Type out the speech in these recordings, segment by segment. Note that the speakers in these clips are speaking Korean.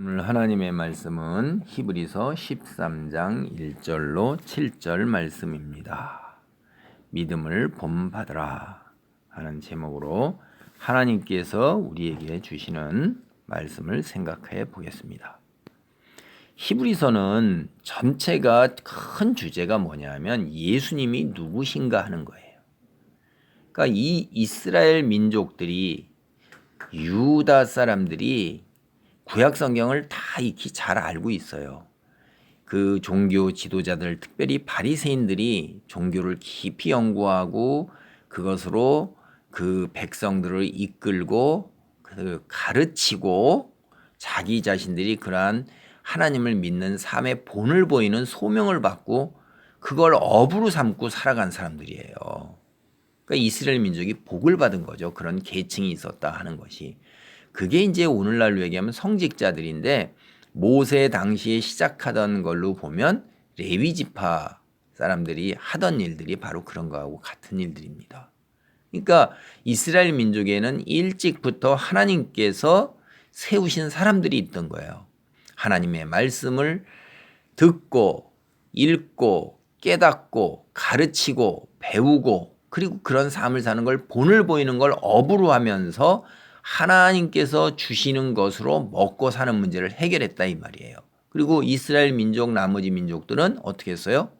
오늘 하나님의 말씀은 히브리서 13장 1절로 7절 말씀입니다. 믿음을 본받으라 하는 제목으로 하나님께서 우리에게 주시는 말씀을 생각해 보겠습니다. 히브리서는 전체가 큰 주제가 뭐냐면 예수님이 누구신가 하는 거예요. 그러니까 이 이스라엘 민족들이 유다 사람들이 구약 성경을 다 익히 잘 알고 있어요. 그 종교 지도자들, 특별히 바리새인들이 종교를 깊이 연구하고 그것으로 그 백성들을 이끌고 가르치고 자기 자신들이 그러한 하나님을 믿는 삶의 본을 보이는 소명을 받고 그걸 업으로 삼고 살아간 사람들이에요. 그러니까 이스라엘 민족이 복을 받은 거죠. 그런 계층이 있었다 하는 것이. 그게 이제 오늘날로 얘기하면 성직자들인데 모세 당시에 시작하던 걸로 보면 레위 지파 사람들이 하던 일들이 바로 그런 거하고 같은 일들입니다. 그러니까 이스라엘 민족에는 일찍부터 하나님께서 세우신 사람들이 있던 거예요. 하나님의 말씀을 듣고 읽고 깨닫고 가르치고 배우고 그리고 그런 삶을 사는 걸 본을 보이는 걸 업으로 하면서 하나님께서 주시는 것으로 먹고 사는 문제를 해결했다 이 말이에요. 그리고 이스라엘 민족 나머지 민족들은 어떻게 했어요?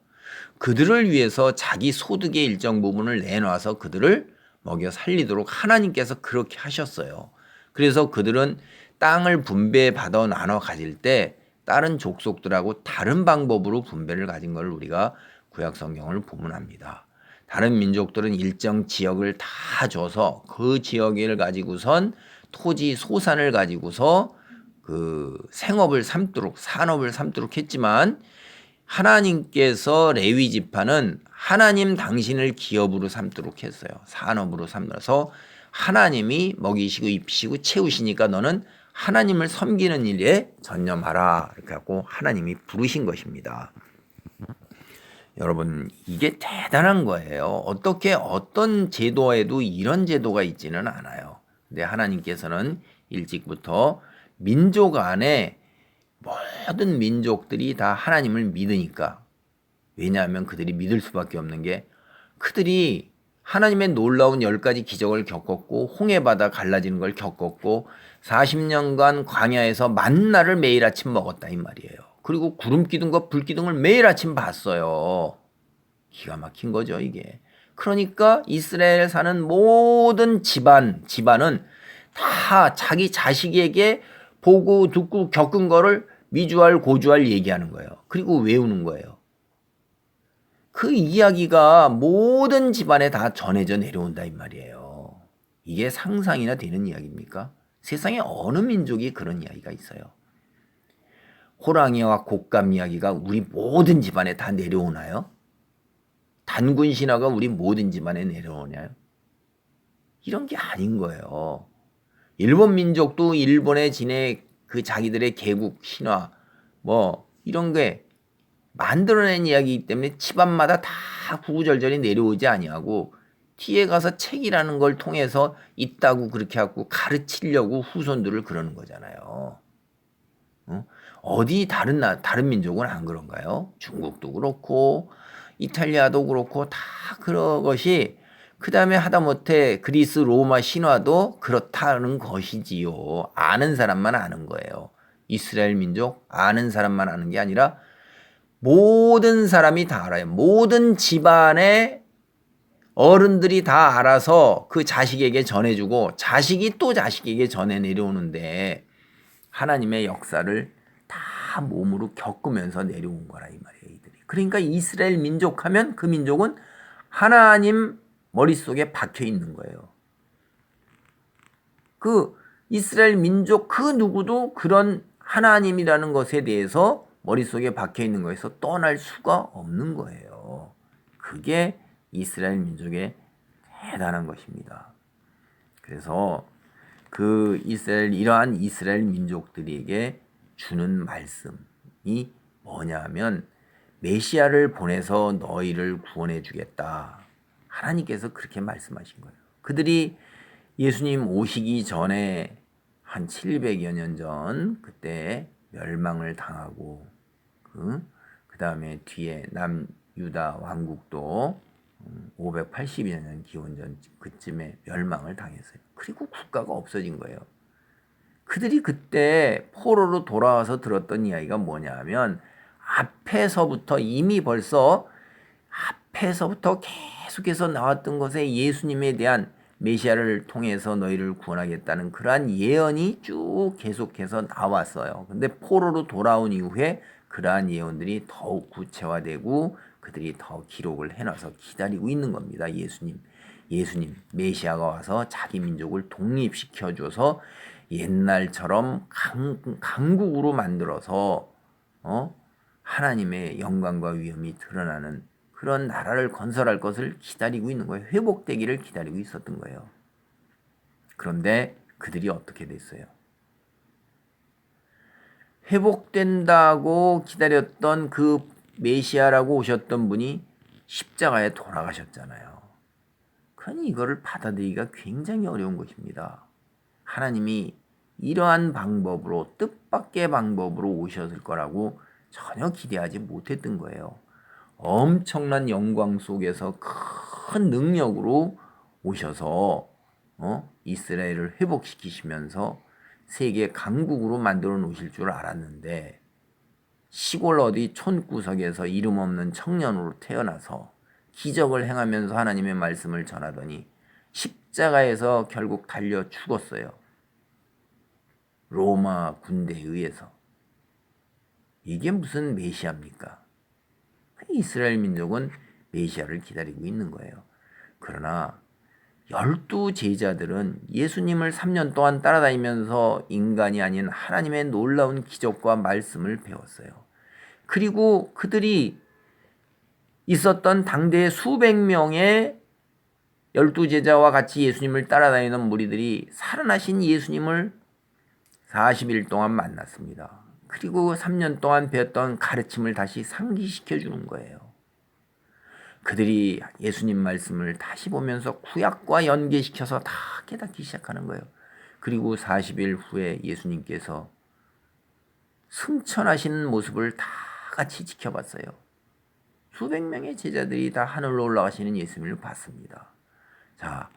그들을 위해서 자기 소득의 일정 부분을 내놔서 그들을 먹여 살리도록 하나님께서 그렇게 하셨어요. 그래서 그들은 땅을 분배받아 나눠 가질 때 다른 족속들하고 다른 방법으로 분배를 가진 걸 우리가 구약 성경을 보면 압니다. 다른 민족들은 일정 지역을 다 줘서 그 지역을 가지고선 토지 소산을 가지고서 그 생업을 삼도록 산업을 삼도록 했지만 하나님께서 레위 지파는 하나님 당신을 기업으로 삼도록 했어요. 산업으로 삼아서 하나님이 먹이시고 입히시고 채우시니까 너는 하나님을 섬기는 일에 전념하라 이렇게 하고 하나님이 부르신 것입니다. 여러분 이게 대단한 거예요. 어떻게 어떤 제도에도 이런 제도가 있지는 않아요. 근데 하나님께서는 일찍부터 민족 안에 모든 민족들이 다 하나님을 믿으니까, 왜냐하면 그들이 믿을 수밖에 없는 게 그들이 하나님의 놀라운 10가지 기적을 겪었고 홍해바다 갈라지는 걸 겪었고 40년간 광야에서 만나를 매일 아침 먹었다 이 말이에요. 그리고 구름 기둥과 불 기둥을 매일 아침 봤어요. 기가 막힌 거죠 이게. 그러니까 이스라엘에 사는 모든 집안은 다 자기 자식에게 보고 듣고 겪은 거를 미주알 고주알 얘기하는 거예요. 그리고 외우는 거예요. 그 이야기가 모든 집안에 다 전해져 내려온다 이 말이에요. 이게 상상이나 되는 이야기입니까? 세상에 어느 민족이 그런 이야기가 있어요? 호랑이와 곶감 이야기가 우리 모든 집안에 다 내려오나요? 단군 신화가 우리 모든 집안에 내려오나요? 이런 게 아닌 거예요. 일본 민족도 일본에 지내 그 자기들의 개국 신화 뭐 이런 게 만들어낸 이야기이기 때문에 집안마다 다 구구절절히 내려오지 아니하고 뒤에 가서 책이라는 걸 통해서 있다고 그렇게 하고 가르치려고 후손들을 그러는 거잖아요. 어디 다른 민족은 안 그런가요? 중국도 그렇고 이탈리아도 그렇고 다 그런 것이 그 다음에 하다못해 그리스 로마 신화도 그렇다는 것이지요. 아는 사람만 아는 거예요. 이스라엘 민족 아는 사람만 아는 게 아니라 모든 사람이 다 알아요. 모든 집안의 어른들이 다 알아서 그 자식에게 전해주고 자식이 또 자식에게 전해 내려오는데 하나님의 역사를 다 몸으로 겪으면서 내려온 거라 이 말이에요. 이들이. 그러니까 이스라엘 민족 하면 그 민족은 하나님 머릿속에 박혀 있는 거예요. 그 이스라엘 민족 그 누구도 그런 하나님이라는 것에 대해서 머릿속에 박혀 있는 거에서 떠날 수가 없는 거예요. 그게 이스라엘 민족의 대단한 것입니다. 그래서 이러한 이스라엘 민족들에게 주는 말씀이 뭐냐면 메시아를 보내서 너희를 구원해 주겠다. 하나님께서 그렇게 말씀하신 거예요. 그들이 예수님 오시기 전에 한 700여 년 전 그때 멸망을 당하고 그 다음에 뒤에 남유다 왕국도 580여 년 기원전 그쯤에 멸망을 당했어요. 그리고 국가가 없어진 거예요. 그들이 그때 포로로 돌아와서 들었던 이야기가 뭐냐 하면 앞에서부터 이미 벌써 앞에서부터 계속해서 나왔던 것에 예수님에 대한 메시아를 통해서 너희를 구원하겠다는 그러한 예언이 쭉 계속해서 나왔어요. 근데 포로로 돌아온 이후에 그러한 예언들이 더욱 구체화되고 그들이 더 기록을 해놔서 기다리고 있는 겁니다. 예수님 메시아가 와서 자기 민족을 독립시켜줘서 옛날처럼 강국으로 만들어서 하나님의 영광과 위엄이 드러나는 그런 나라를 건설할 것을 기다리고 있는 거예요. 회복되기를 기다리고 있었던 거예요. 그런데 그들이 어떻게 됐어요? 회복된다고 기다렸던 그 메시아라고 오셨던 분이 십자가에 돌아가셨잖아요. 그러니 이거를 받아들이기가 굉장히 어려운 것입니다. 하나님이 이러한 방법으로 뜻밖의 방법으로 오셨을 거라고 전혀 기대하지 못했던 거예요. 엄청난 영광 속에서 큰 능력으로 오셔서 이스라엘을 회복시키시면서 세계 강국으로 만들어 놓으실 줄 알았는데 시골 어디 촌구석에서 이름 없는 청년으로 태어나서 기적을 행하면서 하나님의 말씀을 전하더니 십자가에서 결국 달려 죽었어요. 로마 군대에 의해서. 이게 무슨 메시아입니까? 이스라엘 민족은 메시아를 기다리고 있는 거예요. 그러나 12 제자들은 예수님을 3년 동안 따라다니면서 인간이 아닌 하나님의 놀라운 기적과 말씀을 배웠어요. 그리고 그들이 있었던 당대의 수백 명의 12 제자와 같이 예수님을 따라다니는 무리들이 살아나신 예수님을 40일 동안 만났습니다. 그리고 3년 동안 배웠던 가르침을 다시 상기시켜 주는 거예요. 그들이 예수님 말씀을 다시 보면서 구약과 연계시켜서 다 깨닫기 시작하는 거예요. 그리고 40일 후에 예수님께서 승천하신 모습을 다 같이 지켜봤어요. 수백 명의 제자들이 다 하늘로 올라가시는 예수님을 봤습니다. 자,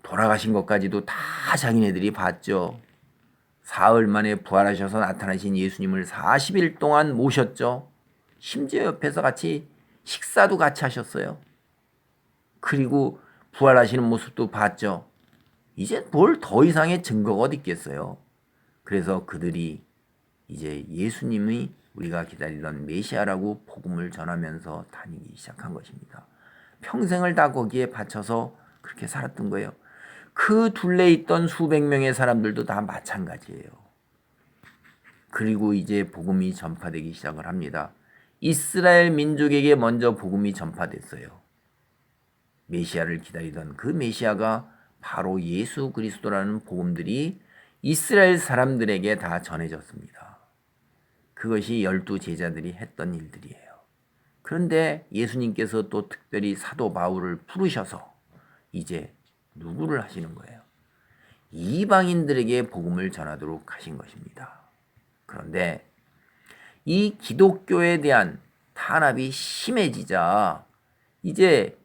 돌아가신 것까지도 다 자기네들이 봤죠. 사흘 만에 부활하셔서 나타나신 예수님을 40일 동안 모셨죠. 심지어 옆에서 같이 식사도 같이 하셨어요. 그리고 부활하시는 모습도 봤죠. 이제 뭘 더 이상의 증거가 어디 있겠어요. 그래서 그들이 이제 예수님이 우리가 기다리던 메시아라고 복음을 전하면서 다니기 시작한 것입니다. 평생을 다 거기에 바쳐서 그렇게 살았던 거예요. 그 둘레에 있던 수백 명의 사람들도 다 마찬가지예요. 그리고 이제 복음이 전파되기 시작을 합니다. 이스라엘 민족에게 먼저 복음이 전파됐어요. 메시아를 기다리던 그 메시아가 바로 예수 그리스도라는 복음들이 이스라엘 사람들에게 다 전해졌습니다. 그것이 12 제자들이 했던 일들이에요. 그런데 예수님께서 또 특별히 사도 바울을 부르셔서 이제 누구를 하시는 거예요? 이방인들에게 복음을 전하도록 하신 것입니다. 그런데 이 기독교에 대한 탄압이 심해지자 이제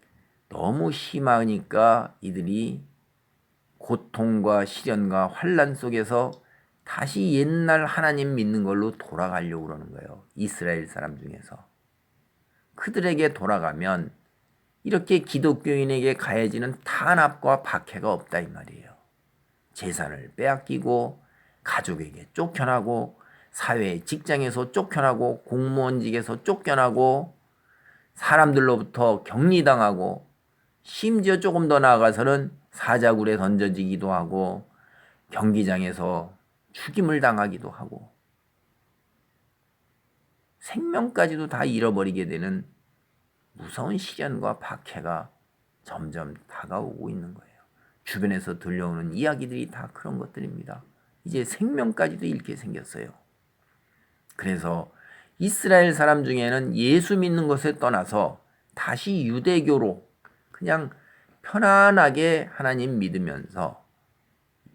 너무 심하니까 이들이 고통과 시련과 환난 속에서 다시 옛날 하나님 믿는 걸로 돌아가려고 그러는 거예요. 이스라엘 사람 중에서. 그들에게 돌아가면 이렇게 기독교인에게 가해지는 탄압과 박해가 없다 이 말이에요. 재산을 빼앗기고 가족에게 쫓겨나고 사회 직장에서 쫓겨나고 공무원직에서 쫓겨나고 사람들로부터 격리당하고 심지어 조금 더 나아가서는 사자굴에 던져지기도 하고 경기장에서 죽임을 당하기도 하고 생명까지도 다 잃어버리게 되는 무서운 시련과 박해가 점점 다가오고 있는 거예요. 주변에서 들려오는 이야기들이 다 그런 것들입니다. 이제 생명까지도 잃게 생겼어요. 그래서 이스라엘 사람 중에는 예수 믿는 것에 떠나서 다시 유대교로 그냥 편안하게 하나님 믿으면서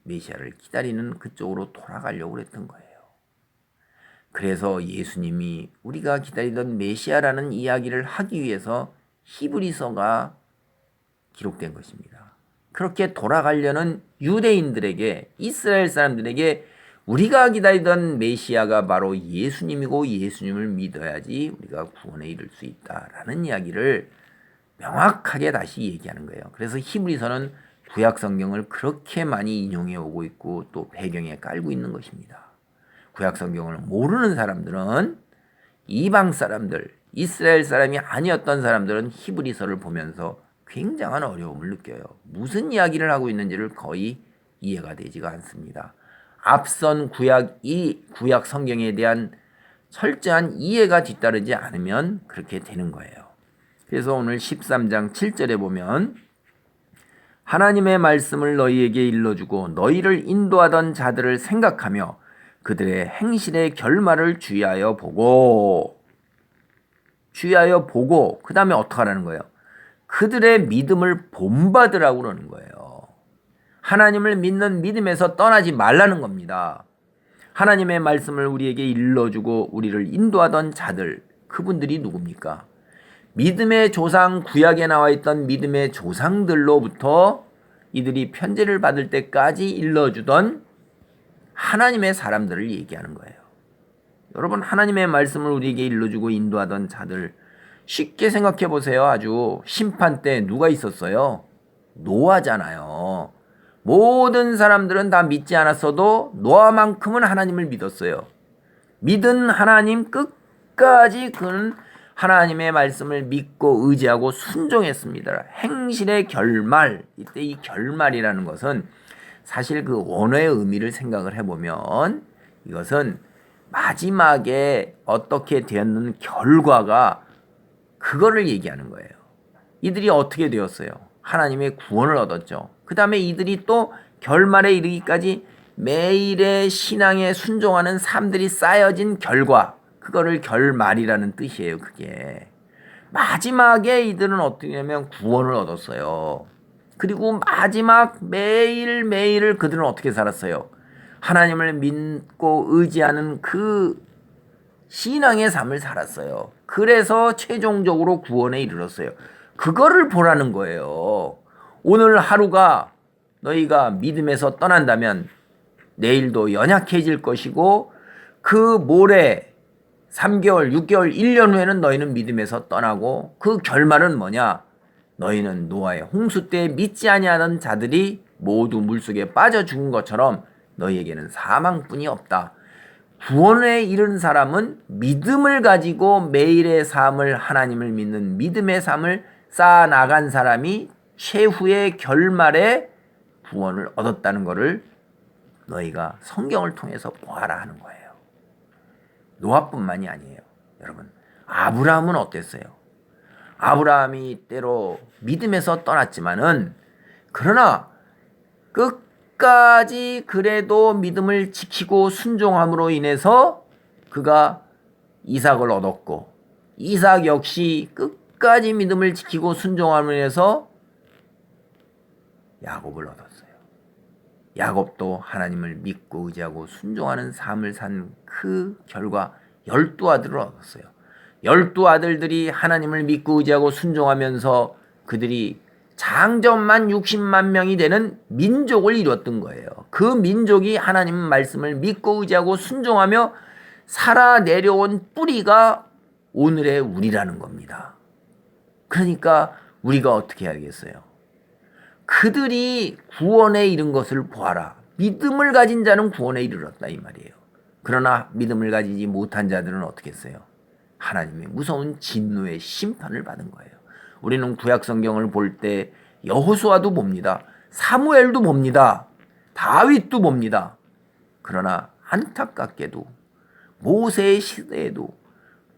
메시아를 기다리는 그쪽으로 돌아가려고 그랬던 거예요. 그래서 예수님이 우리가 기다리던 메시아라는 이야기를 하기 위해서 히브리서가 기록된 것입니다. 그렇게 돌아가려는 유대인들에게, 이스라엘 사람들에게 우리가 기다리던 메시아가 바로 예수님이고 예수님을 믿어야지 우리가 구원에 이를 수 있다라는 이야기를 명확하게 다시 얘기하는 거예요. 그래서 히브리서는 구약 성경을 그렇게 많이 인용해 오고 있고 또 배경에 깔고 있는 것입니다. 구약 성경을 모르는 사람들은, 이방 사람들, 이스라엘 사람이 아니었던 사람들은 히브리서를 보면서 굉장한 어려움을 느껴요. 무슨 이야기를 하고 있는지를 거의 이해가 되지가 않습니다. 앞선 구약 성경에 대한 철저한 이해가 뒤따르지 않으면 그렇게 되는 거예요. 그래서 오늘 13장 7절에 보면 하나님의 말씀을 너희에게 일러주고 너희를 인도하던 자들을 생각하며 그들의 행실의 결말을 주의하여 보고 그 다음에 어떻게 하라는 거예요? 그들의 믿음을 본받으라고 그러는 거예요. 하나님을 믿는 믿음에서 떠나지 말라는 겁니다. 하나님의 말씀을 우리에게 일러주고 우리를 인도하던 자들, 그분들이 누굽니까? 믿음의 조상, 구약에 나와 있던 믿음의 조상들로부터 이들이 편지를 받을 때까지 일러주던 하나님의 사람들을 얘기하는 거예요. 여러분, 하나님의 말씀을 우리에게 일러주고 인도하던 자들, 쉽게 생각해 보세요. 아주 심판 때 누가 있었어요? 노아잖아요. 모든 사람들은 다 믿지 않았어도 노아만큼은 하나님을 믿었어요. 믿은 하나님 끝까지 그는 하나님의 말씀을 믿고 의지하고 순종했습니다. 행실의 결말, 이때 이 결말이라는 것은 사실 그 원어의 의미를 생각을 해보면 이것은 마지막에 어떻게 되었는 결과가 그거를 얘기하는 거예요. 이들이 어떻게 되었어요? 하나님의 구원을 얻었죠. 그 다음에 이들이 또 결말에 이르기까지 매일의 신앙에 순종하는 삶들이 쌓여진 결과, 그거를 결말이라는 뜻이에요. 그게 마지막에 이들은 어떻게 하면 구원을 얻었어요. 그리고 마지막 매일매일을 그들은 어떻게 살았어요? 하나님을 믿고 의지하는 그 신앙의 삶을 살았어요. 그래서 최종적으로 구원에 이르렀어요. 그거를 보라는 거예요. 오늘 하루가 너희가 믿음에서 떠난다면 내일도 연약해질 것이고 그 모레 3개월, 6개월, 1년 후에는 너희는 믿음에서 떠나고 그 결말은 뭐냐? 너희는 노아의 홍수 때 믿지 아니하던 자들이 모두 물속에 빠져 죽은 것처럼 너희에게는 사망뿐이 없다. 구원에 이른 사람은 믿음을 가지고 매일의 삶을, 하나님을 믿는 믿음의 삶을 쌓아나간 사람이 최후의 결말에 구원을 얻었다는 것을 너희가 성경을 통해서 보아라 하는 거예요. 노아뿐만이 아니에요. 여러분, 아브라함은 어땠어요? 아브라함이 때로 믿음에서 떠났지만은 그러나 끝까지 그래도 믿음을 지키고 순종함으로 인해서 그가 이삭을 얻었고, 이삭 역시 끝까지 믿음을 지키고 순종함으로 인해서 야곱을 얻었어요. 야곱도 하나님을 믿고 의지하고 순종하는 삶을 산 그 결과 12아들을 얻었어요. 12아들들이 하나님을 믿고 의지하고 순종하면서 그들이 장정만 60만 명이 되는 민족을 이뤘던 거예요. 그 민족이 하나님 말씀을 믿고 의지하고 순종하며 살아 내려온 뿌리가 오늘의 우리라는 겁니다. 그러니까 우리가 어떻게 해야겠어요? 그들이 구원에 이른 것을 보아라. 믿음을 가진 자는 구원에 이르렀다 이 말이에요. 그러나 믿음을 가지지 못한 자들은 어떻게 했어요? 하나님의 무서운 진노의 심판을 받은 거예요. 우리는 구약 성경을 볼 때 여호수아도 봅니다. 사무엘도 봅니다. 다윗도 봅니다. 그러나 안타깝게도 모세의 시대에도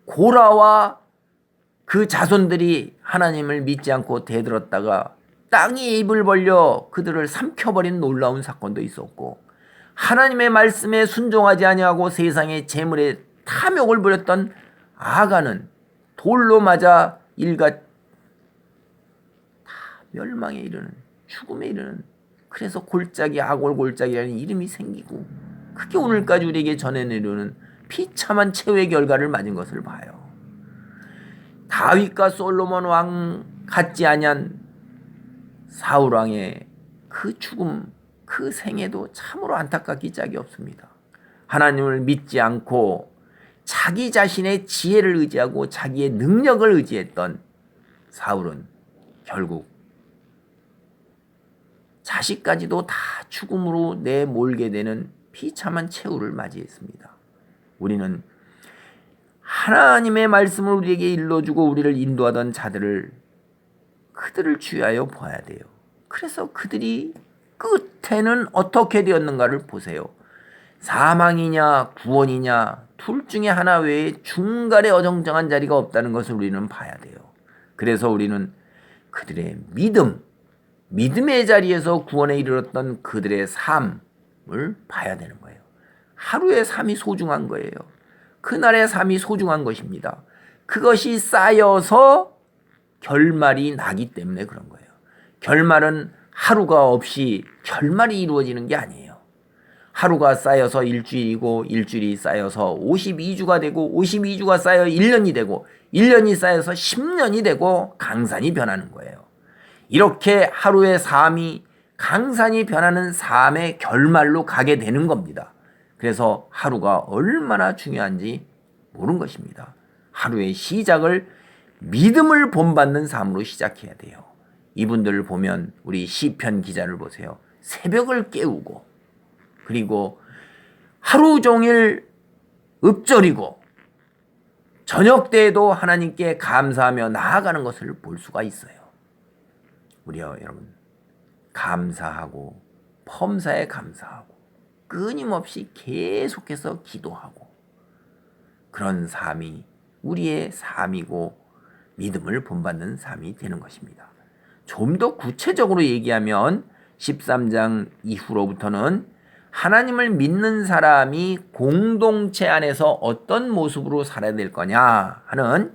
고라와 그 자손들이 하나님을 믿지 않고 대들었다가 땅이 입을 벌려 그들을 삼켜버린 놀라운 사건도 있었고, 하나님의 말씀에 순종하지 아니하고 세상의 재물에 탐욕을 부렸던 아가는 돌로 맞아 일가 다 멸망에 이르는, 죽음에 이르는 그래서 골짜기 아골골짜기라는 이름이 생기고 그게 오늘까지 우리에게 전해내려는 비참한 최후의 결과를 맞은 것을 봐요. 다윗과 솔로몬 왕 같지 아니한 사울 왕의 그 죽음, 그 생애도 참으로 안타깝기 짝이 없습니다. 하나님을 믿지 않고 자기 자신의 지혜를 의지하고 자기의 능력을 의지했던 사울은 결국 자식까지도 다 죽음으로 내몰게 되는 비참한 최후를 맞이했습니다. 우리는 하나님의 말씀을 우리에게 일러주고 우리를 인도하던 자들을 그들을 주의하여 보아야 돼요. 그래서 그들이 끝에는 어떻게 되었는가를 보세요. 사망이냐 구원이냐 둘 중에 하나 외에 중간에 어정쩡한 자리가 없다는 것을 우리는 봐야 돼요. 그래서 우리는 그들의 믿음의 자리에서 구원에 이르렀던 그들의 삶을 봐야 되는 거예요. 하루의 삶이 소중한 거예요. 그날의 삶이 소중한 것입니다. 그것이 쌓여서 결말이 나기 때문에 그런 거예요. 결말은 하루가 없이 결말이 이루어지는 게 아니에요. 하루가 쌓여서 일주일이고 일주일이 쌓여서 52주가 되고 52주가 쌓여 1년이 되고 1년이 쌓여서 10년이 되고 강산이 변하는 거예요. 이렇게 하루의 삶이 강산이 변하는 삶의 결말로 가게 되는 겁니다. 그래서 하루가 얼마나 중요한지 모르는 것입니다. 하루의 시작을 믿음을 본받는 삶으로 시작해야 돼요. 이분들을 보면 우리 시편 기자를 보세요. 새벽을 깨우고 그리고 하루 종일 읊조리고 저녁 때에도 하나님께 감사하며 나아가는 것을 볼 수가 있어요. 우리요 여러분 감사하고 범사에 감사하고 끊임없이 계속해서 기도하고 그런 삶이 우리의 삶이고 믿음을 본받는 삶이 되는 것입니다. 좀 더 구체적으로 얘기하면 13장 이후로부터는 하나님을 믿는 사람이 공동체 안에서 어떤 모습으로 살아야 될 거냐 하는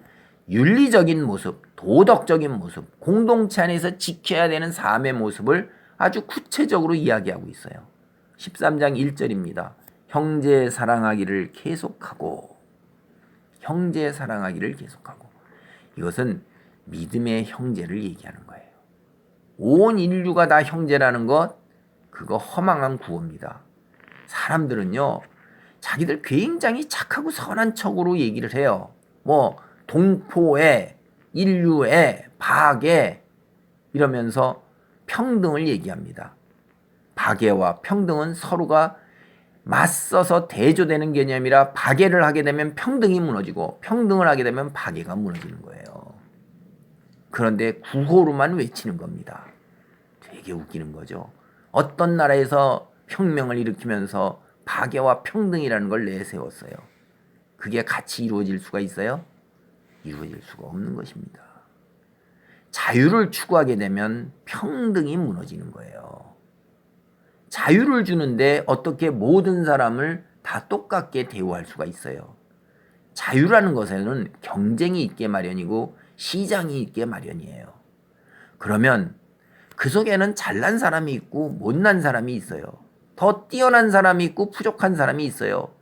윤리적인 모습, 도덕적인 모습, 공동체 안에서 지켜야 되는 삶의 모습을 아주 구체적으로 이야기하고 있어요. 13장 1절입니다. 형제 사랑하기를 계속하고 형제 사랑하기를 계속하고 이것은 믿음의 형제를 얘기하는 거예요. 온 인류가 다 형제라는 것 그거 허망한 구호입니다. 사람들은요 자기들 굉장히 착하고 선한 척으로 얘기를 해요. 뭐 동포애, 인류애, 박애 이러면서 평등을 얘기합니다. 박애와 평등은 서로가 맞서서 대조되는 개념이라 박애를 하게 되면 평등이 무너지고 평등을 하게 되면 박애가 무너지는 거예요. 그런데 구호로만 외치는 겁니다. 되게 웃기는 거죠. 어떤 나라에서 혁명을 일으키면서 박애와 평등이라는 걸 내세웠어요. 그게 같이 이루어질 수가 있어요? 이루어질 수가 없는 것입니다. 자유를 추구하게 되면 평등이 무너지는 거예요. 자유를 주는데 어떻게 모든 사람을 다 똑같게 대우할 수가 있어요? 자유라는 것에는 경쟁이 있게 마련이고 시장이 있게 마련이에요. 그러면 그 속에는 잘난 사람이 있고 못난 사람이 있어요. 더 뛰어난 사람이 있고 부족한 사람이 있어요.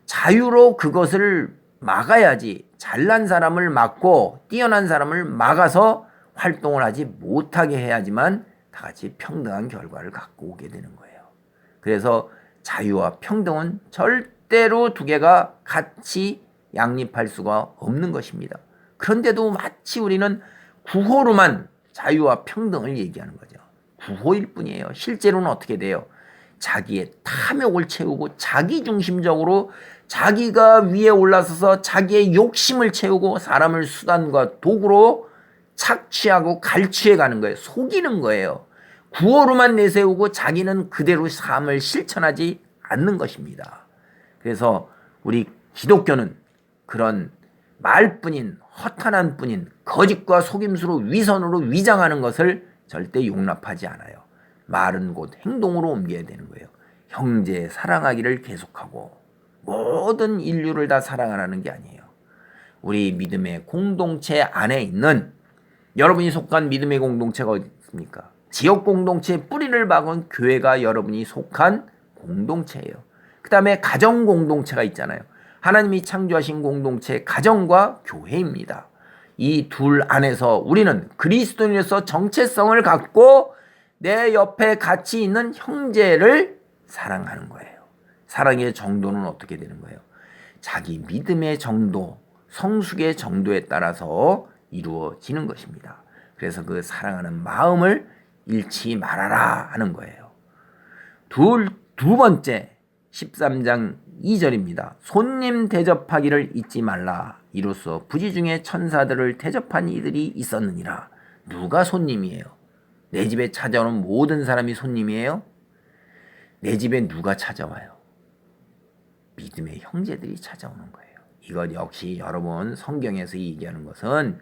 자유로 그것을 막아야지 잘난 사람을 막고 뛰어난 사람을 막아서 활동을 하지 못하게 해야지만 다 같이 평등한 결과를 갖고 오게 되는 거예요. 그래서 자유와 평등은 절대로 두 개가 같이 양립할 수가 없는 것입니다. 그런데도 마치 우리는 구호로만 자유와 평등을 얘기하는 거죠. 구호일 뿐이에요. 실제로는 어떻게 돼요? 자기의 탐욕을 채우고 자기중심적으로 자기가 위에 올라서서 자기의 욕심을 채우고 사람을 수단과 도구로 착취하고 갈취해 가는 거예요. 속이는 거예요. 구호로만 내세우고 자기는 그대로 삶을 실천하지 않는 것입니다. 그래서 우리 기독교는 그런 말뿐인 허탄한 뿐인 거짓과 속임수로 위선으로 위장하는 것을 절대 용납하지 않아요. 말은 곧 행동으로 옮겨야 되는 거예요. 형제 사랑하기를 계속하고 모든 인류를 다 사랑하라는 게 아니에요. 우리 믿음의 공동체 안에 있는 여러분이 속한 믿음의 공동체가 어디 있습니까? 지역 공동체의 뿌리를 박은 교회가 여러분이 속한 공동체예요. 그 다음에 가정 공동체가 있잖아요. 하나님이 창조하신 공동체 가정과 교회입니다. 이 둘 안에서 우리는 그리스도인으로서 정체성을 갖고 내 옆에 같이 있는 형제를 사랑하는 거예요. 사랑의 정도는 어떻게 되는 거예요? 자기 믿음의 정도, 성숙의 정도에 따라서 이루어지는 것입니다. 그래서 그 사랑하는 마음을 잃지 말아라 하는 거예요. 두 번째 13장 2절입니다. 손님 대접하기를 잊지 말라. 이로써 부지 중에 천사들을 대접한 이들이 있었느니라. 누가 손님이에요? 내 집에 찾아오는 모든 사람이 손님이에요? 내 집에 누가 찾아와요? 믿음의 형제들이 찾아오는 거예요. 이것 역시 여러분 성경에서 얘기하는 것은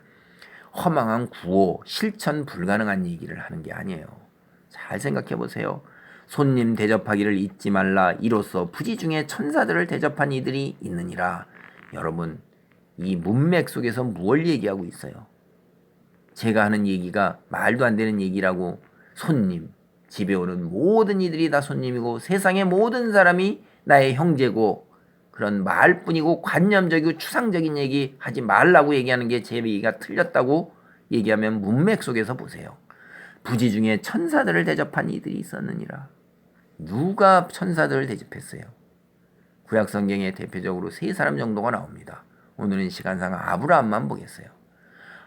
허망한 구호, 실천 불가능한 얘기를 하는 게 아니에요. 잘 생각해 보세요. 손님 대접하기를 잊지 말라. 이로써 부지 중에 천사들을 대접한 이들이 있느니라. 여러분, 이 문맥 속에서 무엇을 얘기하고 있어요? 제가 하는 얘기가 말도 안 되는 얘기라고. 손님, 집에 오는 모든 이들이 다 손님이고 세상의 모든 사람이 나의 형제고, 그런 말뿐이고 관념적이고 추상적인 얘기 하지 말라고 얘기하는 게 제 얘기가 틀렸다고 얘기하면 문맥 속에서 보세요. 부지 중에 천사들을 대접한 이들이 있었느니라. 누가 천사들을 대접했어요? 구약 성경에 대표적으로 세 사람 정도가 나옵니다. 오늘은 시간상 아브라함만 보겠어요.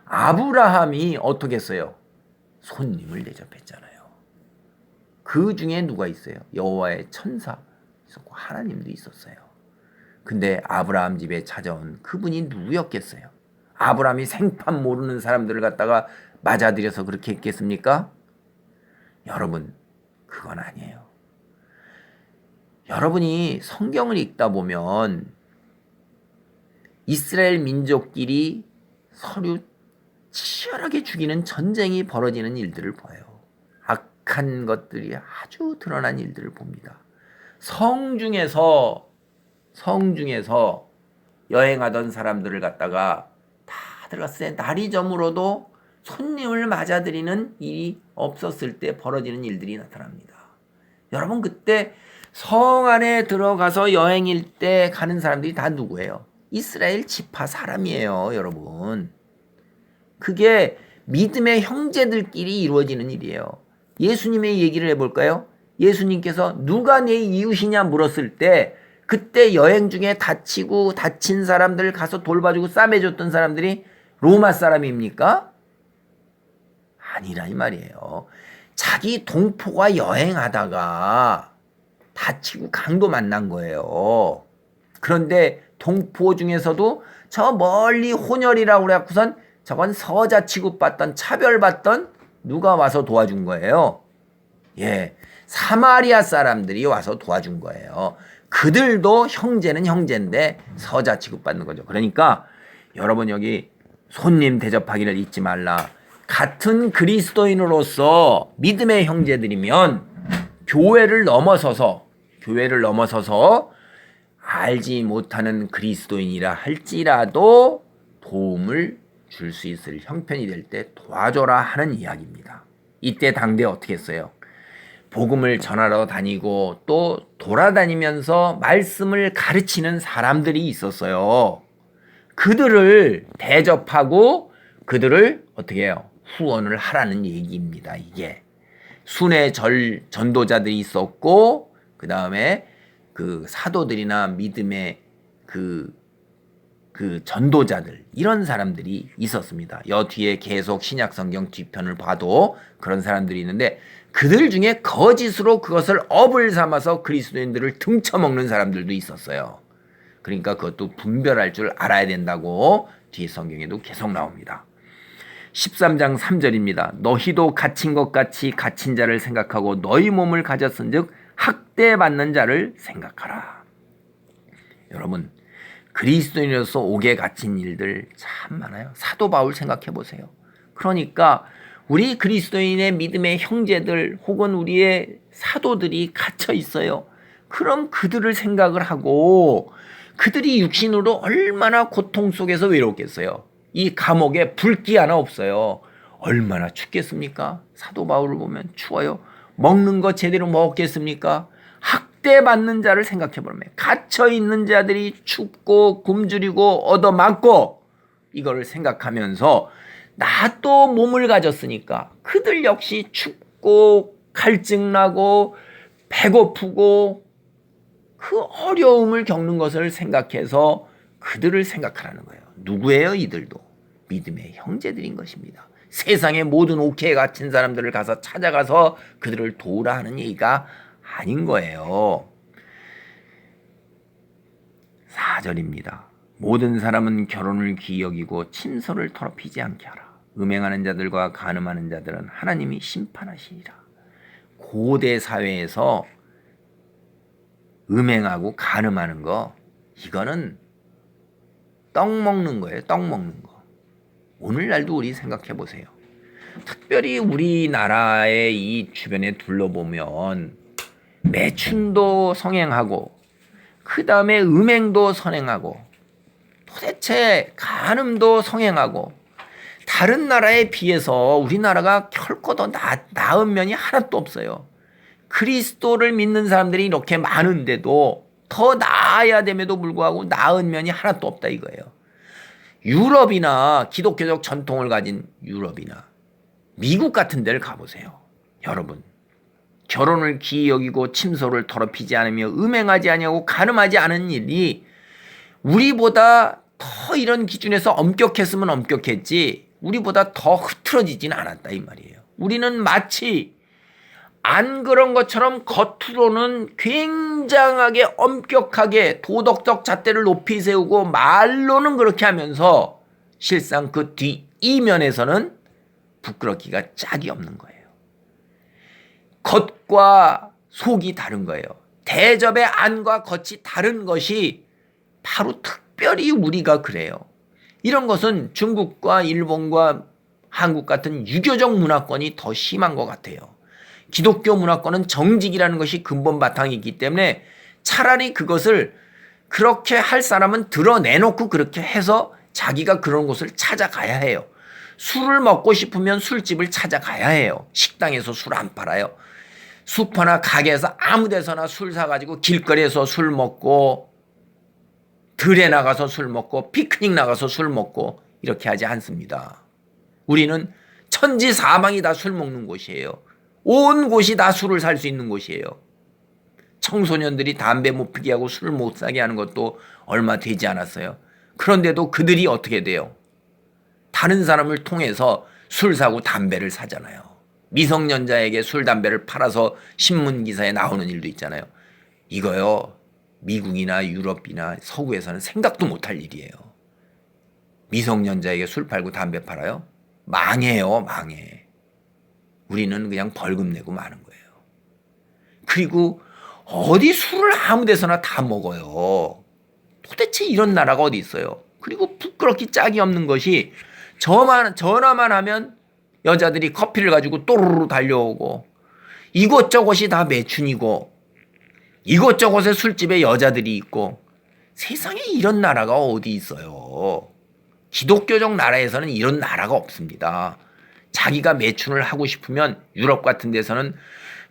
아브라함이 어떻게 했어요? 손님을 대접했잖아요. 그 중에 누가 있어요? 여호와의 천사 있었고 하나님도 있었어요. 근데 아브라함 집에 찾아온 그분이 누구였겠어요? 아브라함이 생판 모르는 사람들을 갖다가 맞아들여서 그렇게 했겠습니까? 여러분, 그건 아니에요. 여러분이 성경을 읽다 보면 이스라엘 민족끼리 서로 치열하게 죽이는 전쟁이 벌어지는 일들을 봐요. 악한 것들이 아주 드러난 일들을 봅니다. 성 중에서 여행하던 사람들을 갖다가 다 들어갔을 때 날이 저물어도 손님을 맞아들이는 일이 없었을 때 벌어지는 일들이 나타납니다. 여러분, 그때 성 안에 들어가서 여행일 때 가는 사람들이 다 누구예요? 이스라엘 지파 사람이에요, 여러분. 그게 믿음의 형제들끼리 이루어지는 일이에요. 예수님의 얘기를 해볼까요? 예수님께서 누가 내 이웃이냐 물었을 때 그때 여행 중에 다친 사람들 가서 돌봐주고 싸매줬던 사람들이 로마 사람입니까? 아니라 이 말이에요. 자기 동포가 여행하다가 다치고 강도 만난 거예요. 그런데 동포 중에서도 저 멀리 혼혈이라고 그래갖고선 저건 서자 취급받던 차별받던 누가 와서 도와준 거예요. 예, 사마리아 사람들이 와서 도와준 거예요. 그들도 형제는 형제인데 서자 취급받는 거죠. 그러니까 여러분, 여기 손님 대접하기를 잊지 말라. 같은 그리스도인으로서 믿음의 형제들이면 교회를 넘어서서 알지 못하는 그리스도인이라 할지라도 도움을 줄 수 있을 형편이 될 때 도와줘라 하는 이야기입니다. 이때 당대 어떻게 했어요? 복음을 전하러 다니고 또 돌아다니면서 말씀을 가르치는 사람들이 있었어요. 그들을 대접하고 그들을 어떻게 해요? 후원을 하라는 얘기입니다. 이게 순회 전도자들이 있었고, 그 다음에 그 사도들이나 믿음의 그 전도자들, 이런 사람들이 있었습니다. 여 뒤에 계속 신약 성경 뒤편을 봐도 그런 사람들이 있는데, 그들 중에 거짓으로 그것을 업을 삼아서 그리스도인들을 등쳐먹는 사람들도 있었어요. 그러니까 그것도 분별할 줄 알아야 된다고 뒤에 성경에도 계속 나옵니다. 13장 3절입니다. 너희도 갇힌 것 같이 갇힌 자를 생각하고 너희 몸을 가졌은즉 학대받는 자를 생각하라. 여러분, 그리스도인으로서 옥에 갇힌 일들 참 많아요. 사도 바울 생각해 보세요. 그러니까 우리 그리스도인의 믿음의 형제들 혹은 우리의 사도들이 갇혀 있어요. 그럼 그들을 생각을 하고 그들이 육신으로 얼마나 고통 속에서 외롭겠어요. 이 감옥에 불기 하나 없어요. 얼마나 춥겠습니까? 사도 바울을 보면 추워요. 먹는 거 제대로 먹겠습니까? 학대받는 자를 생각해 보면 갇혀 있는 자들이 춥고 굶주리고 얻어맞고 이거를 생각하면서 나 또 몸을 가졌으니까 그들 역시 춥고 갈증나고 배고프고 그 어려움을 겪는 것을 생각해서 그들을 생각하라는 거예요. 누구예요? 이들도 믿음의 형제들인 것입니다. 세상의 모든 옥회에 갇힌 사람들을 가서 찾아가서 그들을 도우라 하는 얘기가 아닌 거예요. 4절입니다. 모든 사람은 결혼을 귀히 여기고 침소를 더럽히지 않게 하라. 음행하는 자들과 간음하는 자들은 하나님이 심판하시리라. 고대 사회에서 음행하고 간음하는 거 이거는 떡 먹는 거예요. 떡 먹는 거. 오늘날도 우리 생각해 보세요. 특별히 우리나라의 이 주변에 둘러보면 매춘도 성행하고 그 다음에 음행도 선행하고 도대체 간음도 성행하고 다른 나라에 비해서 우리나라가 결코 더 나은 면이 하나도 없어요. 그리스도를 믿는 사람들이 이렇게 많은데도 더 나아야 됨에도 불구하고 나은 면이 하나도 없다 이거예요. 유럽이나 기독교적 전통을 가진 유럽이나 미국 같은 데를 가보세요. 여러분, 결혼을 귀히 여기고 침소를 더럽히지 않으며 음행하지 아니하고 간음하지 않은 일이 우리보다 더 이런 기준에서 엄격했으면 엄격했지 우리보다 더 흐트러지진 않았다 이 말이에요. 우리는 마치 안 그런 것처럼 겉으로는 굉장하게 엄격하게 도덕적 잣대를 높이 세우고 말로는 그렇게 하면서 실상 그 뒤 이면에서는 부끄럽기가 짝이 없는 거예요. 겉과 속이 다른 거예요. 대접의 안과 겉이 다른 것이 바로 특별히 우리가 그래요. 이런 것은 중국과 일본과 한국 같은 유교적 문화권이 더 심한 것 같아요. 기독교 문화권은 정직이라는 것이 근본 바탕이기 때문에 차라리 그것을 그렇게 할 사람은 드러내놓고 그렇게 해서 자기가 그런 곳을 찾아가야 해요. 술을 먹고 싶으면 술집을 찾아가야 해요. 식당에서 술 안 팔아요. 슈퍼나 가게에서 아무 데서나 술 사가지고 길거리에서 술 먹고 들에 나가서 술 먹고 피크닉 나가서 술 먹고 이렇게 하지 않습니다. 우리는 천지 사방이 다 술 먹는 곳이에요. 온 곳이 다 술을 살 수 있는 곳이에요. 청소년들이 담배 못 피게 하고 술 못 사게 하는 것도 얼마 되지 않았어요. 그런데도 그들이 어떻게 돼요? 다른 사람을 통해서 술 사고 담배를 사잖아요. 미성년자에게 술 담배를 팔아서 신문기사에 나오는 일도 있잖아요. 이거요. 미국이나 유럽이나 서구에서는 생각도 못할 일이에요. 미성년자에게 술 팔고 담배 팔아요? 망해요. 망해. 우리는 그냥 벌금 내고 마는 거예요. 그리고 어디 술을 아무 데서나 다 먹어요. 도대체 이런 나라가 어디 있어요. 그리고 부끄럽기 짝이 없는 것이 전화만 하면 여자들이 커피를 가지고 또르르 달려오고 이곳저곳이 다 매춘이고 이곳저곳에 술집에 여자들이 있고 세상에 이런 나라가 어디 있어요. 기독교적 나라에서는 이런 나라가 없습니다. 자기가 매춘을 하고 싶으면 유럽 같은 데서는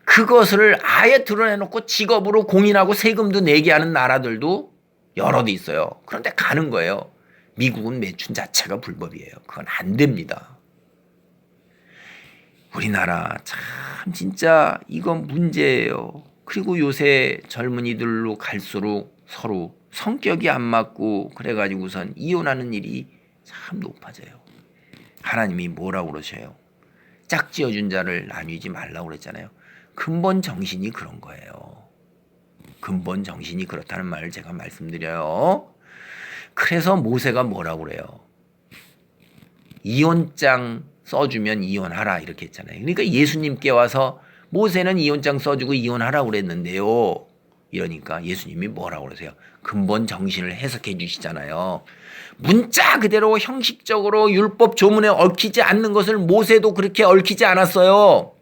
그것을 아예 드러내놓고 직업으로 공인하고 세금도 내게 하는 나라들도 여러 데 있어요. 그런데 가는 거예요. 미국은 매춘 자체가 불법이에요. 그건 안 됩니다. 우리나라 참 진짜 이건 문제예요. 그리고 요새 젊은이들로 갈수록 서로 성격이 안 맞고 그래가지고선 이혼하는 일이 참 높아져요. 하나님이 뭐라고 그러셔요? 짝지어준 자를 나뉘지 말라고 그랬잖아요. 근본 정신이 그런 거예요. 근본 정신이 그렇다는 말을 제가 말씀드려요. 그래서 모세가 뭐라고 그래요? 이혼장 써주면 이혼하라 이렇게 했잖아요. 그러니까 예수님께 와서 모세는 이혼장 써주고 이혼하라고 그랬는데요. 이러니까 예수님이 뭐라고 그러세요? 근본 정신을 해석해 주시잖아요. 문자 그대로 형식적으로 율법 조문에 얽히지 않는 것을 모세도 그렇게 얽히지 않았어요.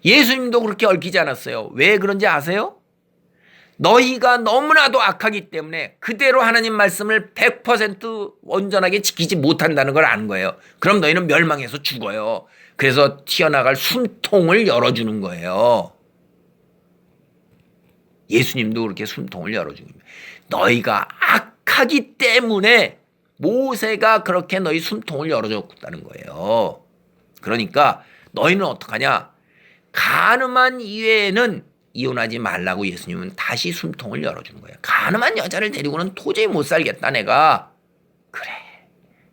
예수님도 그렇게 얽히지 않았어요. 왜 그런지 아세요? 너희가 너무나도 악하기 때문에 그대로 하나님 말씀을 100% 온전하게 지키지 못한다는 걸 아는 거예요. 그럼 너희는 멸망해서 죽어요. 그래서 튀어나갈 숨통을 열어주는 거예요. 예수님도 그렇게 숨통을 열어주는 거예요. 너희가 악하기 때문에 모세가 그렇게 너희 숨통을 열어줬다는 거예요. 그러니까 너희는 어떡하냐? 간음한 이외에는 이혼하지 말라고 예수님은 다시 숨통을 열어주는 거예요. 간음한 여자를 데리고는 도저히 못 살겠다 내가. 그래.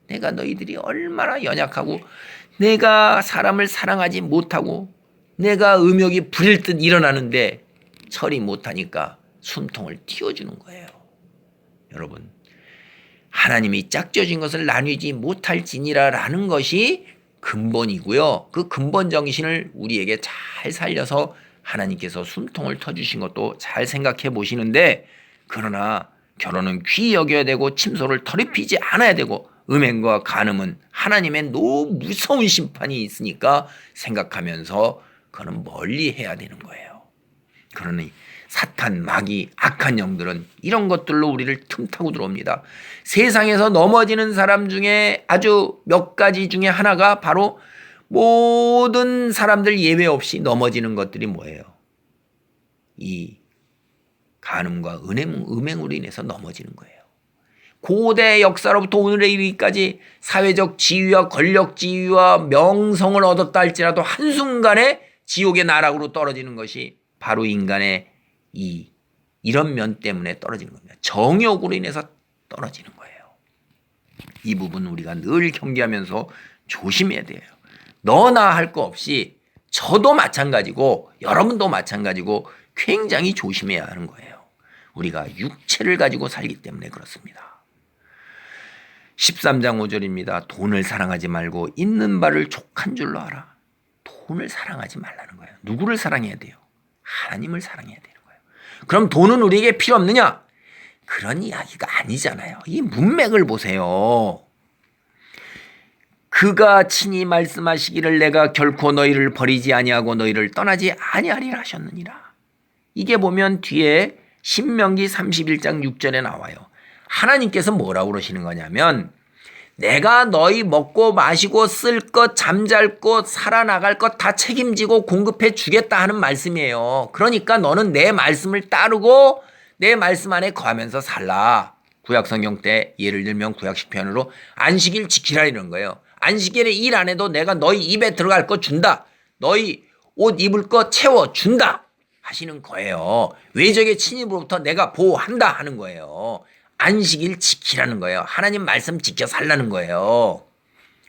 내가 너희들이 얼마나 연약하고 내가 사람을 사랑하지 못하고 내가 음욕이 부릴 듯 일어나는데 처리 못하니까 숨통을 틔워주는 거예요. 여러분, 하나님이 짝져진 것을 나누지 못할지니라라는 것이 근본이고요. 그 근본 정신을 우리에게 잘 살려서 하나님께서 숨통을 터주신 것도 잘 생각해 보시는데, 그러나 결혼은 귀히 여겨야 되고 침소를 더럽히지 않아야 되고 음행과 간음은 하나님의 너무 무서운 심판이 있으니까 생각하면서 그거는 멀리 해야 되는 거예요. 그러니 사탄, 마귀, 악한 영들은 이런 것들로 우리를 틈타고 들어옵니다. 세상에서 넘어지는 사람 중에 아주 몇 가지 중에 하나가 바로 모든 사람들 예외 없이 넘어지는 것들이 뭐예요? 이 간음과 음행으로 인해서 넘어지는 거예요. 고대 역사로부터 오늘에 이르기까지 사회적 지위와 권력 지위와 명성을 얻었다 할지라도 한순간에 지옥의 나락으로 떨어지는 것이 바로 인간의 이런 면 때문에 떨어지는 겁니다. 정욕으로 인해서 떨어지는 거예요. 이 부분 우리가 늘 경계하면서 조심해야 돼요. 너나 할 거 없이 저도 마찬가지고 여러분도 마찬가지고 굉장히 조심해야 하는 거예요. 우리가 육체를 가지고 살기 때문에 그렇습니다. 13장 5절입니다. 돈을 사랑하지 말고 있는 바를 족한 줄로 알아. 돈을 사랑하지 말라는 거예요. 누구를 사랑해야 돼요? 하나님을 사랑해야 되는 거예요. 그럼 돈은 우리에게 필요 없느냐? 그런 이야기가 아니잖아요. 이 문맥을 보세요. 그가 친히 말씀하시기를 내가 결코 너희를 버리지 아니하고 너희를 떠나지 아니하리라 하셨느니라. 이게 보면 뒤에 신명기 31장 6절에 나와요. 하나님께서 뭐라고 그러시는 거냐면 내가 너희 먹고 마시고 쓸 것, 잠잘 것, 살아나갈 것 다 책임지고 공급해 주겠다 하는 말씀이에요. 그러니까 너는 내 말씀을 따르고 내 말씀 안에 거하면서 살라. 구약성경 때 예를 들면 구약시편으로 안식일 지키라 이런 거예요. 안식일에 일 안 해도 내가 너희 입에 들어갈 거 준다. 너희 옷 입을 거 채워준다 하시는 거예요. 외적의 침입으로부터 내가 보호한다 하는 거예요. 안식일 지키라는 거예요. 하나님 말씀 지켜 살라는 거예요.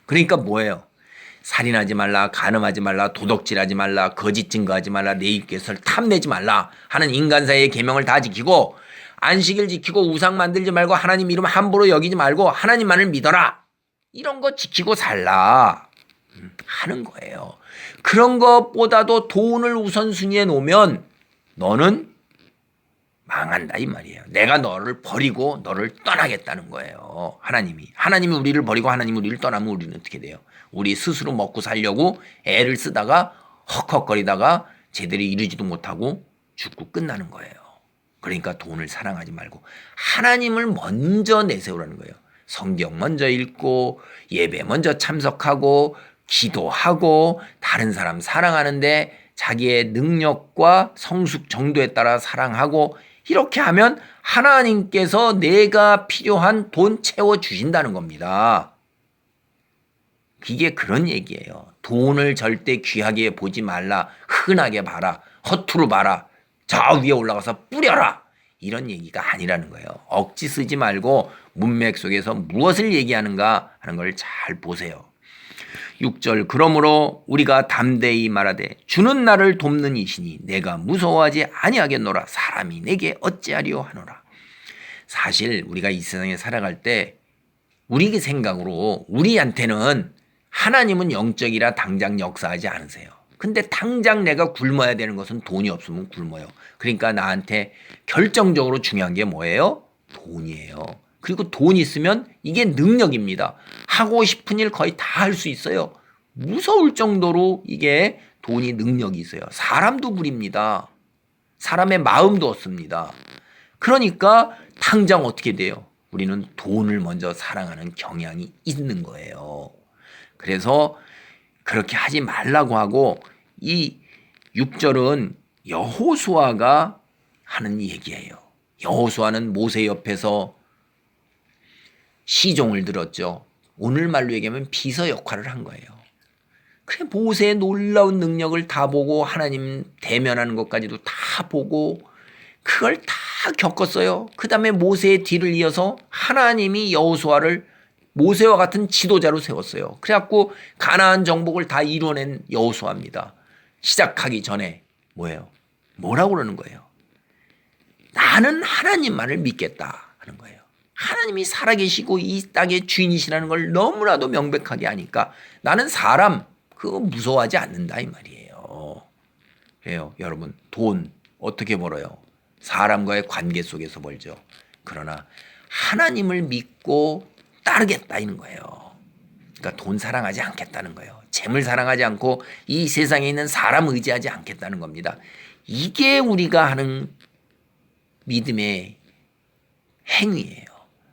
그러니까 뭐예요? 살인하지 말라, 간음하지 말라, 도둑질하지 말라, 거짓 증거하지 말라, 내 입에서 탐내지 말라 하는 인간사의 계명을 다 지키고 안식일 지키고 우상 만들지 말고 하나님 이름 함부로 여기지 말고 하나님만을 믿어라. 이런 거 지키고 살라 하는 거예요. 그런 것보다도 돈을 우선순위에 놓으면 너는 망한다 이 말이에요. 내가 너를 버리고 너를 떠나겠다는 거예요. 하나님이 우리를 버리고 하나님이 우리를 떠나면 우리는 어떻게 돼요? 우리 스스로 먹고 살려고 애를 쓰다가 헉헉거리다가 제대로 이루지도 못하고 죽고 끝나는 거예요. 그러니까 돈을 사랑하지 말고 하나님을 먼저 내세우라는 거예요. 성경 먼저 읽고 예배 먼저 참석하고 기도하고 다른 사람 사랑하는데 자기의 능력과 성숙 정도에 따라 사랑하고 이렇게 하면 하나님께서 내가 필요한 돈 채워주신다는 겁니다. 이게 그런 얘기예요. 돈을 절대 귀하게 보지 말라. 흔하게 봐라. 허투루 봐라. 저 위에 올라가서 뿌려라. 이런 얘기가 아니라는 거예요. 억지 쓰지 말고 문맥 속에서 무엇을 얘기하는가 하는 걸 잘 보세요. 6절 그러므로 우리가 담대히 말하되 주는 나를 돕는 이시니 내가 무서워하지 아니하겠노라. 사람이 내게 어찌하리요 하노라. 사실 우리가 이 세상에 살아갈 때 우리 생각으로 우리한테는 하나님은 영적이라 당장 역사하지 않으세요. 근데 당장 내가 굶어야 되는 것은 돈이 없으면 굶어요. 그러니까 나한테 결정적으로 중요한 게 뭐예요? 돈이에요. 그리고 돈 있으면 이게 능력입니다. 하고 싶은 일 거의 다 할 수 있어요. 무서울 정도로 이게 돈이 능력이 있어요. 사람도 부립니다. 사람의 마음도 얻습니다. 그러니까 당장 어떻게 돼요? 우리는 돈을 먼저 사랑하는 경향이 있는 거예요. 그래서 그렇게 하지 말라고 하고 이 6절은 여호수아가 하는 얘기예요. 여호수아는 모세 옆에서 시종을 들었죠. 오늘말로 얘기하면 비서 역할을 한 거예요. 그래 모세의 놀라운 능력을 다 보고 하나님 대면하는 것까지도 다 보고 그걸 다 겪었어요. 그 다음에 모세의 뒤를 이어서 하나님이 여호수아를 모세와 같은 지도자로 세웠어요. 그래갖고 가나안 정복을 다 이뤄낸 여호수아입니다. 시작하기 전에 뭐예요? 뭐라고 그러는 거예요? 나는 하나님만을 믿겠다 하는 거예요. 하나님이 살아계시고 이 땅의 주인이시라는 걸 너무나도 명백하게 하니까 나는 사람 그거 무서워하지 않는다 이 말이에요. 그래요. 여러분 돈 어떻게 벌어요? 사람과의 관계 속에서 벌죠. 그러나 하나님을 믿고 따르겠다 이는 거예요. 그러니까 돈 사랑하지 않겠다는 거예요. 재물 사랑하지 않고 이 세상에 있는 사람 의지하지 않겠다는 겁니다. 이게 우리가 하는 믿음의 행위예요.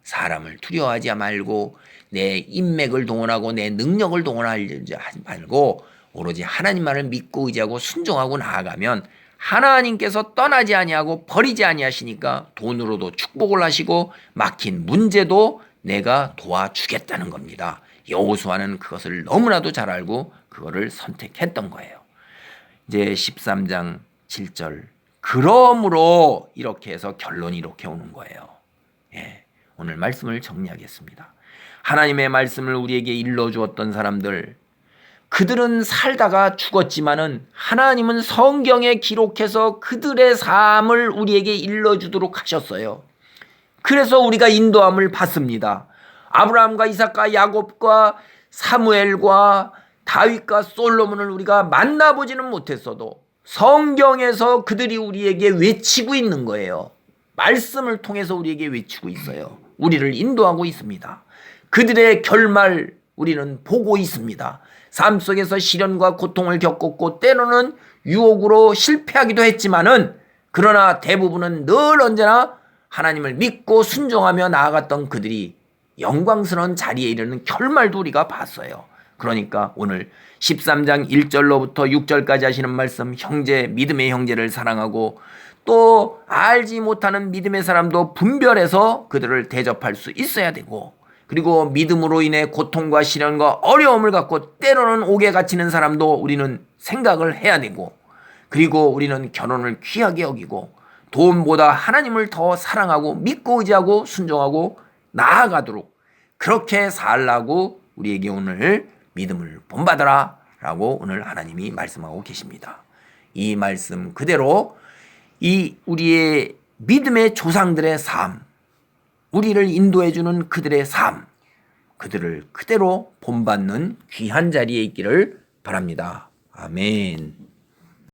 사람을 두려워하지 말고 내 인맥을 동원하고 내 능력을 동원하지 말고 오로지 하나님만을 믿고 의지하고 순종하고 나아가면 하나님께서 떠나지 아니하고 버리지 아니하시니까 돈으로도 축복을 하시고 막힌 문제도 내가 도와주겠다는 겁니다. 여호수아는 그것을 너무나도 잘 알고 그거를 선택했던 거예요. 이제 13장 7절 그러므로 이렇게 해서 결론이 이렇게 오는 거예요. 예, 오늘 말씀을 정리하겠습니다. 하나님의 말씀을 우리에게 일러주었던 사람들 그들은 살다가 죽었지만은 하나님은 성경에 기록해서 그들의 삶을 우리에게 일러주도록 하셨어요. 그래서 우리가 인도함을 받습니다. 아브라함과 이삭과 야곱과 사무엘과 다윗과 솔로몬을 우리가 만나보지는 못했어도 성경에서 그들이 우리에게 외치고 있는 거예요. 말씀을 통해서 우리에게 외치고 있어요. 우리를 인도하고 있습니다. 그들의 결말 우리는 보고 있습니다. 삶 속에서 시련과 고통을 겪었고 때로는 유혹으로 실패하기도 했지만은 그러나 대부분은 늘 언제나 하나님을 믿고 순종하며 나아갔던 그들이 영광스러운 자리에 이르는 결말도 우리가 봤어요. 그러니까 오늘 13장 1절로부터 6절까지 하시는 말씀 형제 믿음의 형제를 사랑하고 또 알지 못하는 믿음의 사람도 분별해서 그들을 대접할 수 있어야 되고 그리고 믿음으로 인해 고통과 시련과 어려움을 갖고 때로는 옥에 갇히는 사람도 우리는 생각을 해야 되고 그리고 우리는 결혼을 귀하게 여기고 돈보다 하나님을 더 사랑하고 믿고 의지하고 순종하고 나아가도록 그렇게 살라고 우리에게 오늘 믿음을 본받아라 라고 오늘 하나님이 말씀하고 계십니다. 이 말씀 그대로 이 우리의 믿음의 조상들의 삶 우리를 인도해주는 그들의 삶, 그들을 그대로 본받는 귀한 자리에 있기를 바랍니다. 아멘.